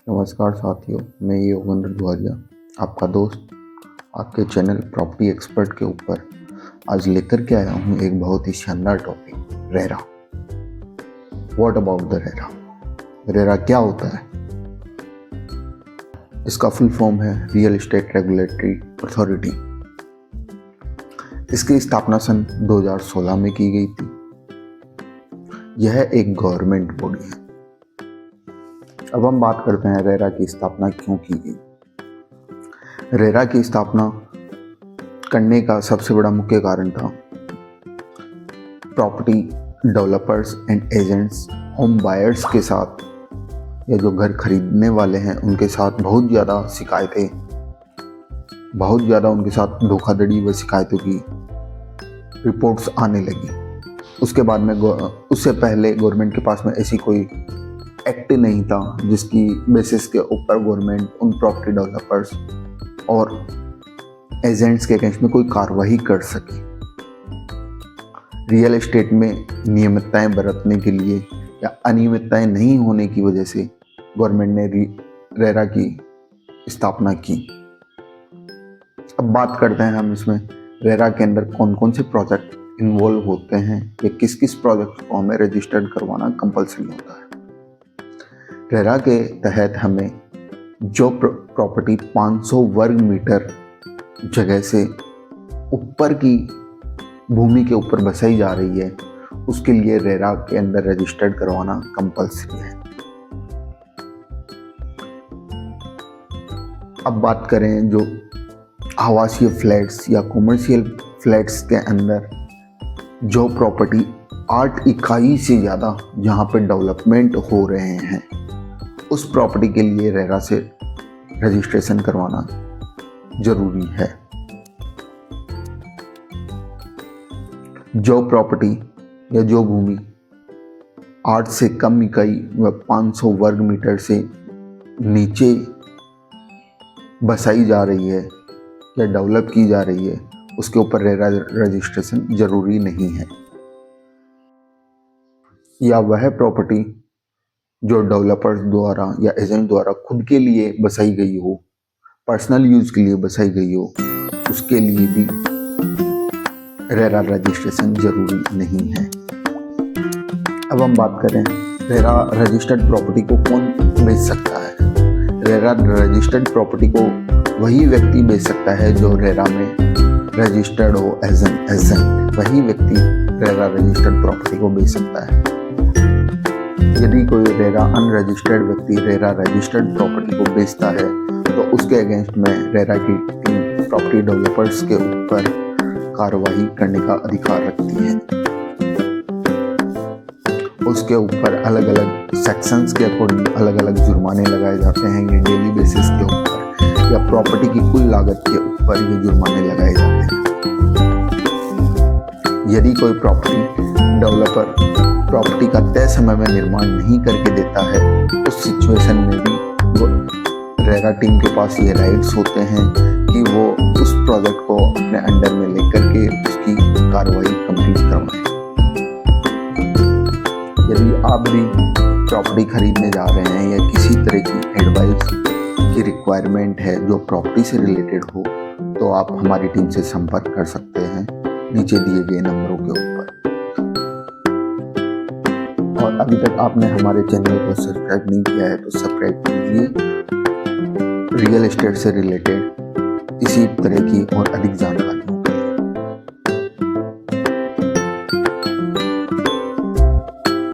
नमस्कार साथियों, मैं योगेंद्र द्वारिया, आपका दोस्त, आपके चैनल प्रॉपर्टी एक्सपर्ट के ऊपर आज लेकर के आया हूँ एक बहुत ही शानदार topic, RERA. What about the RERA? RERA क्या होता है? इसका फुल फॉर्म है रियल एस्टेट रेगुलेटरी अथॉरिटी। इसकी स्थापना सन 2016 में की गई थी। यह एक गवर्नमेंट बॉडी है। अब हम बात करते हैं रेरा की स्थापना क्यों की गई। रेरा की स्थापना करने का सबसे बड़ा मुख्य कारण था property developers and agents home buyers के साथ या जो घर खरीदने वाले हैं उनके साथ बहुत ज़्यादा शिकायतें, बहुत ज़्यादा उनके साथ धोखाधड़ी व शिकायतों की रिपोर्ट्स आने लगी। उसके बाद में उससे पहले गवर्नमेंट के पास में ऐसी कोई एक्ट नहीं था जिसकी बेसिस के ऊपर गवर्नमेंट उन प्रॉपर्टी डेवलपर्स और एजेंट्स के अगेंस्ट में कोई कार्रवाई कर सके। रियल एस्टेट में नियमितताएं बरतने के लिए या अनियमितताएं नहीं होने की वजह से गवर्नमेंट ने रेरा की स्थापना की। अब बात करते हैं हम इसमें रेरा के अंदर कौन कौन से प्रोजेक्ट इन्वॉल्व होते हैं या किस किस प्रोजेक्ट को हमें रजिस्टर्ड करवाना कंपल्सरी होता है। रेरा के तहत हमें जो प्रॉपर्टी 500 वर्ग मीटर जगह से ऊपर की भूमि के ऊपर बसाई जा रही है उसके लिए रेरा के अंदर रजिस्टर्ड करवाना कंपल्सरी है। अब बात करें जो आवासीय फ्लैट्स या कॉमर्शियल फ्लैट्स के अंदर जो प्रॉपर्टी 8 इकाई से ज़्यादा जहाँ पर डेवलपमेंट हो रहे हैं उस प्रॉपर्टी के लिए रेरा से रजिस्ट्रेशन करवाना जरूरी है। जो प्रॉपर्टी या जो भूमि 8 से कम इकाई व 500 वर्ग मीटर से नीचे बसाई जा रही है या डेवलप की जा रही है उसके ऊपर रेरा रजिस्ट्रेशन जरूरी नहीं है। या वह प्रॉपर्टी जो डेवलपर्स द्वारा या एजेंट द्वारा खुद के लिए बसाई गई हो, पर्सनल यूज के लिए बसाई गई हो, उसके लिए भी रेरा रजिस्ट्रेशन जरूरी नहीं है। अब हम बात करें रेरा रजिस्टर्ड प्रॉपर्टी को कौन बेच सकता है। रेरा रजिस्टर्ड प्रॉपर्टी को वही व्यक्ति बेच सकता है जो रेरा में रजिस्टर्ड हो एज एन एजेंट। वही व्यक्ति रेरा रजिस्टर्ड प्रॉपर्टी को बेच सकता है। यदि कोई रेरा अनरजिस्टर्ड व्यक्ति रेरा रजिस्टर्ड प्रॉपर्टी को बेचता है तो उसके अगेंस्ट में रेरा की टीम प्रॉपर्टी डेवलपर्स के ऊपर कार्रवाई करने का अधिकार रखती है। उसके ऊपर अलग अलग सेक्शंस के अकॉर्डिंग अलग अलग जुर्माने लगाए जाते हैं। ये डेली बेसिस के ऊपर या प्रॉपर्टी की कुल लागत के ऊपर ये जुर्माने लगाए जाते हैं। यदि कोई प्रॉपर्टी डेवलपर प्रॉपर्टी का तय समय में निर्माण नहीं करके देता है उस सिचुएशन में भी रेरा टीम के पास ये राइट्स होते हैं कि वो उस प्रोजेक्ट को अपने अंडर में लेकर के उसकी कार्रवाई कंप्लीट करवाएं। यदि आप भी प्रॉपर्टी खरीदने जा रहे हैं या किसी तरह की एडवाइस की रिक्वायरमेंट है जो प्रॉपर्टी से रिलेटेड हो तो आप हमारी टीम से संपर्क कर सकते हैं नीचे दिए गए नंबरों के ऊपर। और अभी तक आपने हमारे चैनल को सब्सक्राइब नहीं किया है तो सब्सक्राइब कीजिए। रियल एस्टेट से रिलेटेड इसी तरह की और अधिक जानकारी